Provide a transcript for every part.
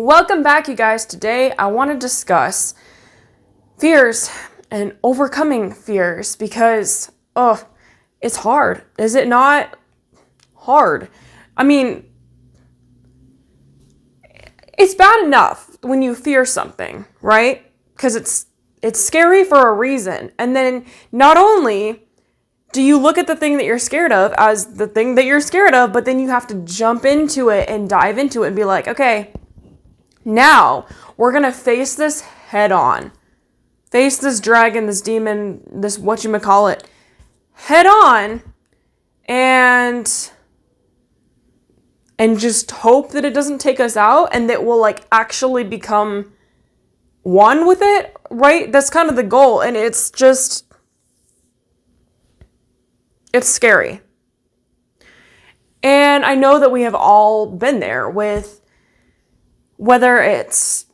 Welcome back, you guys. Today I want to discuss fears and overcoming fears because, it's hard. Is it not hard? I mean, it's bad enough when you fear something, right? Because it's scary for a reason. And then not only do you look at the thing that you're scared of as the thing that you're scared of, but then you have to jump into it and dive into it and be like, okay, now we're going to face this head on. Face this dragon, this demon, this whatchamacallit head on and just hope that it doesn't take us out and that we'll actually become one with it, right? That's kind of the goal. And it's scary. And I know that we have all been there with whether it's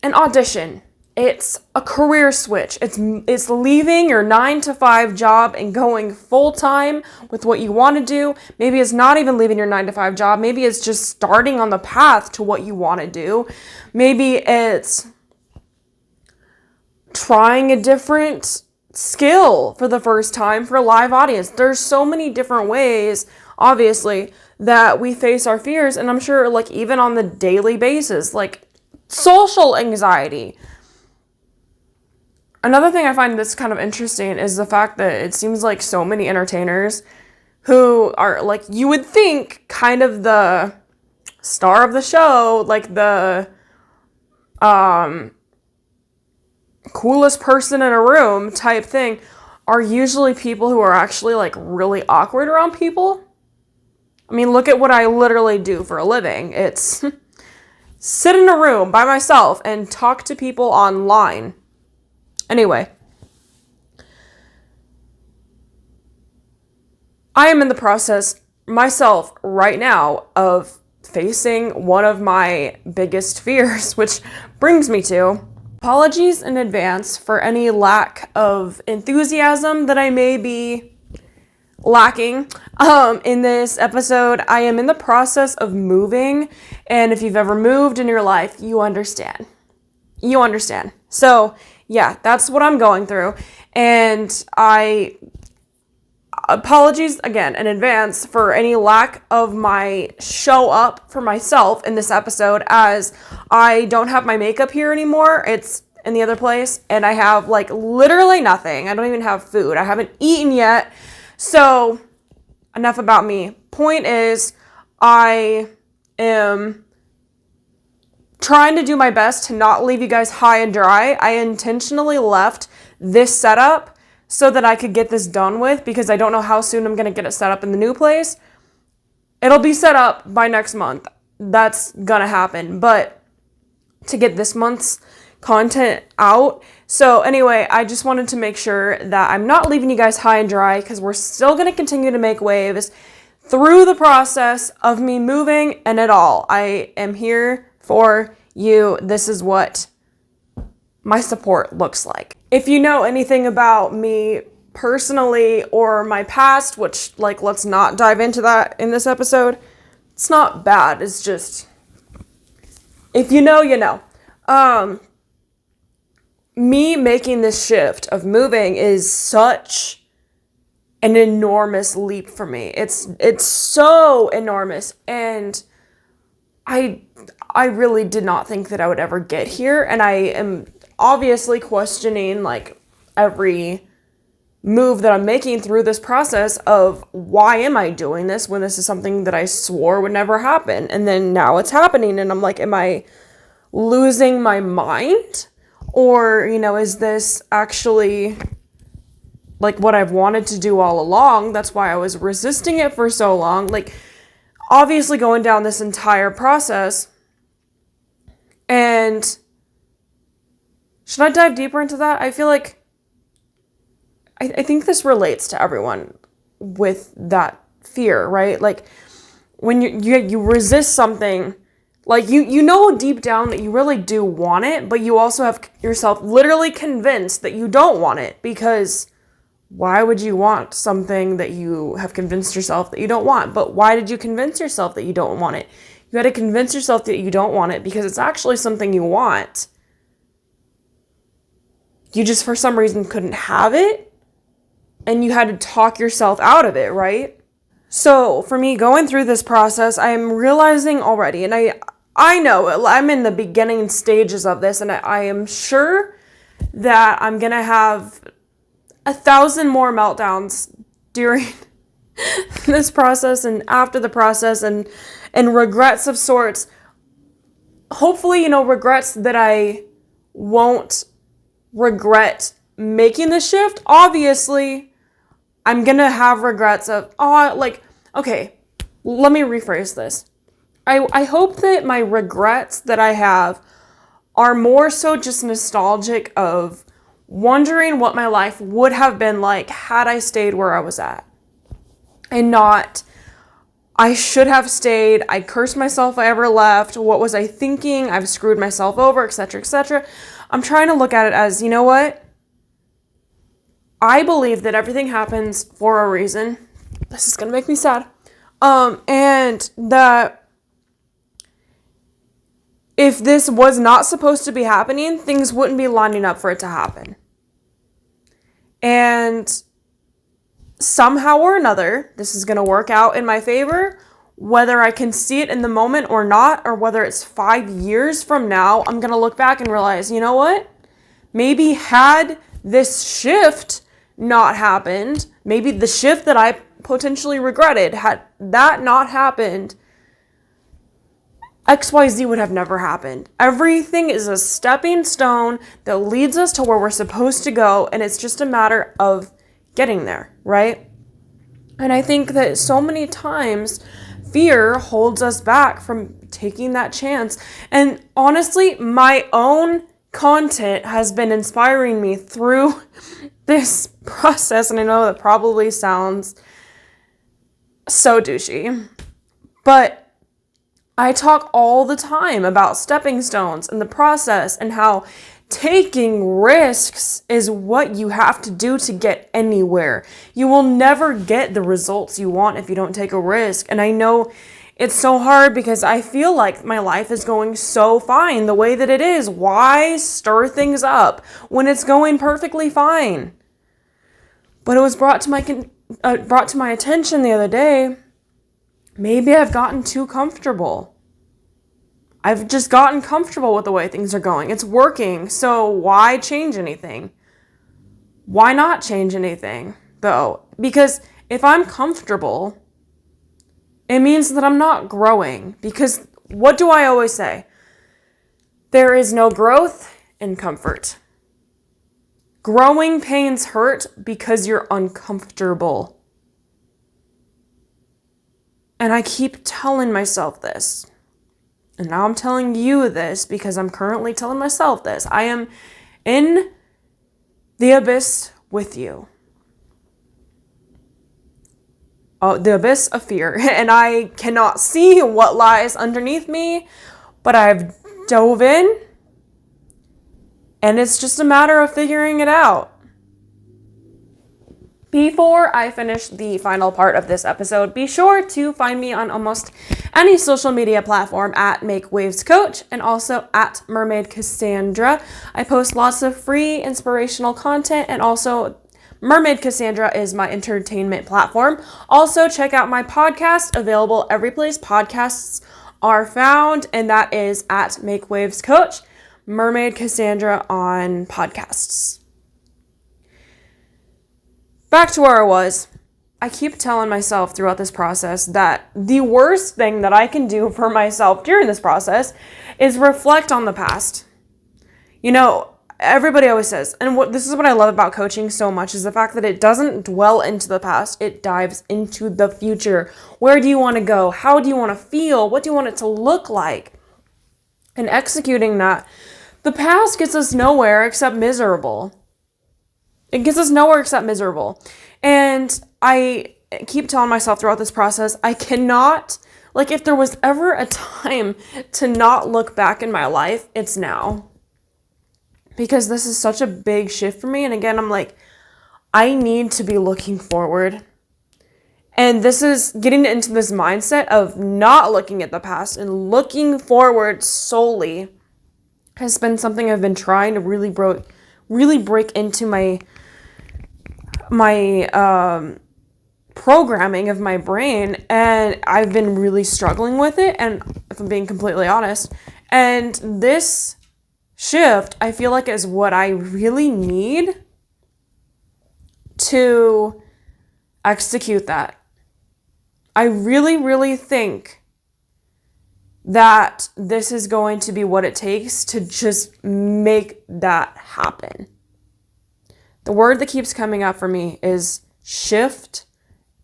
an audition, it's a career switch, it's leaving your 9-to-5 job and going full-time with what you want to do. Maybe it's not even leaving your 9-to-5 job. Maybe it's just starting on the path to what you want to do. Maybe it's trying a different skill for the first time for a live audience. There's so many different ways, obviously, that we face our fears. And I'm sure even on the daily basis, social anxiety. Another thing I find that's kind of interesting is the fact that it seems like so many entertainers who are you would think kind of the star of the show, the coolest person in a room type thing, are usually people who are actually really awkward around people. I mean, look at what I literally do for a living. It's sit in a room by myself and talk to people online. Anyway, I am in the process myself right now of facing one of my biggest fears, which brings me to apologies in advance for any lack of enthusiasm that I may be lacking in this episode. I am in the process of moving, and if you've ever moved in your life, you understand. So yeah, that's what I'm going through, and apologies again in advance for any lack of my show up for myself in this episode, as I don't have my makeup here anymore. It's in the other place, and I have literally nothing. I don't even have food. I haven't eaten yet. So enough about me. Point is, I am trying to do my best to not leave you guys high and dry. I intentionally left this setup so that I could get this done with, because I don't know how soon I'm going to get it set up in the new place. It'll be set up by next month. That's going to happen. But to get this month's content out. So anyway, I just wanted to make sure that I'm not leaving you guys high and dry, because we're still going to continue to make waves through the process of me moving and it all. I am here for you. This is what my support looks like. If you know anything about me personally or my past, which let's not dive into that in this episode. It's not bad. It's just, if you know, you know. Me making this shift of moving is such an enormous leap for me. It's so enormous, and I really did not think that I would ever get here, and I am obviously questioning every move that I'm making through this process of why am I doing this when this is something that I swore would never happen, and then now it's happening, and I'm am I losing my mind? Or, is this actually what I've wanted to do all along? That's why I was resisting it for so long. Obviously going down this entire process. And should I dive deeper into that? I feel I think this relates to everyone with that fear, right? When you resist something, you know deep down that you really do want it, but you also have yourself literally convinced that you don't want it, because why would you want something that you have convinced yourself that you don't want? But why did you convince yourself that you don't want it? You had to convince yourself that you don't want it because it's actually something you want. You just, for some reason, couldn't have it. And you had to talk yourself out of it, right? So for me, going through this process, I'm realizing already, and I know I'm in the beginning stages of this, and I am sure that I'm going to have 1,000 more meltdowns during this process and after the process and regrets of sorts. Hopefully, regrets that I won't regret making the shift. Obviously, I'm going to have regrets of, okay, let me rephrase this. I hope that my regrets that I have are more so just nostalgic of wondering what my life would have been like had I stayed where I was at. And not, I should have stayed, I cursed myself if I ever left, what was I thinking, I've screwed myself over, etc., etc. I'm trying to look at it as, you know what? I believe that everything happens for a reason. This is going to make me sad. And that if this was not supposed to be happening, things wouldn't be lining up for it to happen. And somehow or another, this is going to work out in my favor, whether I can see it in the moment or not, or whether it's 5 years from now, I'm going to look back and realize, you know what? Maybe had this shift not happened, maybe the shift that I potentially regretted, had that not happened, XYZ would have never happened. Everything is a stepping stone that leads us to where we're supposed to go, and it's just a matter of getting there, right? And I think that so many times fear holds us back from taking that chance. And honestly, my own content has been inspiring me through this process, and I know that probably sounds so douchey, but I talk all the time about stepping stones and the process and how taking risks is what you have to do to get anywhere. You will never get the results you want if you don't take a risk. And I know it's so hard because I feel like my life is going so fine the way that it is. Why stir things up when it's going perfectly fine? But it was brought to my attention the other day. Maybe I've gotten too comfortable. I've just gotten comfortable with the way things are going. It's working, so why change anything? Why not change anything, though? Because if I'm comfortable, it means that I'm not growing. Because what do I always say? There is no growth in comfort. Growing pains hurt because you're uncomfortable. And I keep telling myself this. And now I'm telling you this because I'm currently telling myself this. I am in the abyss with you. Oh, the abyss of fear. And I cannot see what lies underneath me, but I've dove in. And it's just a matter of figuring it out. Before I finish the final part of this episode, be sure to find me on almost any social media platform at Make Waves Coach and also at Mermaid Cassandra. I post lots of free inspirational content, and also Mermaid Cassandra is my entertainment platform. Also, check out my podcast, available every place podcasts are found, and that is at Make Waves Coach, Mermaid Cassandra on podcasts. Back to where I was. I keep telling myself throughout this process that the worst thing that I can do for myself during this process is reflect on the past. You know, everybody always says, and this is what I love about coaching so much, is the fact that it doesn't dwell into the past, it dives into the future. Where do you want to go? How do you want to feel? What do you want it to look like? And executing that, the past gets us nowhere except miserable. It gets us nowhere except miserable. And I keep telling myself throughout this process, I cannot, if there was ever a time to not look back in my life, it's now. Because this is such a big shift for me. And again, I'm like, I need to be looking forward. And this is getting into this mindset of not looking at the past and looking forward solely has been something I've been trying to really break into my programming of my brain, and I've been really struggling with it, and if I'm being completely honest, and this shift I feel like is what I really need to execute that. I really think that this is going to be what it takes to just make that happen. The word that keeps coming up for me is shift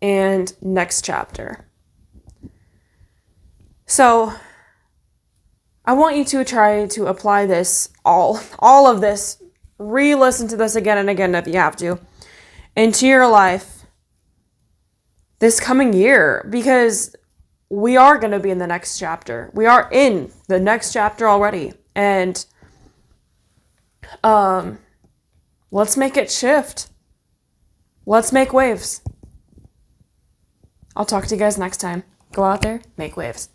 and next chapter. So I want you to try to apply this, all of this, re-listen to this again and again if you have to, into your life this coming year, because we are going to be in the next chapter. We are in the next chapter already. And let's make it shift. Let's make waves. I'll talk to you guys next time. Go out there, make waves.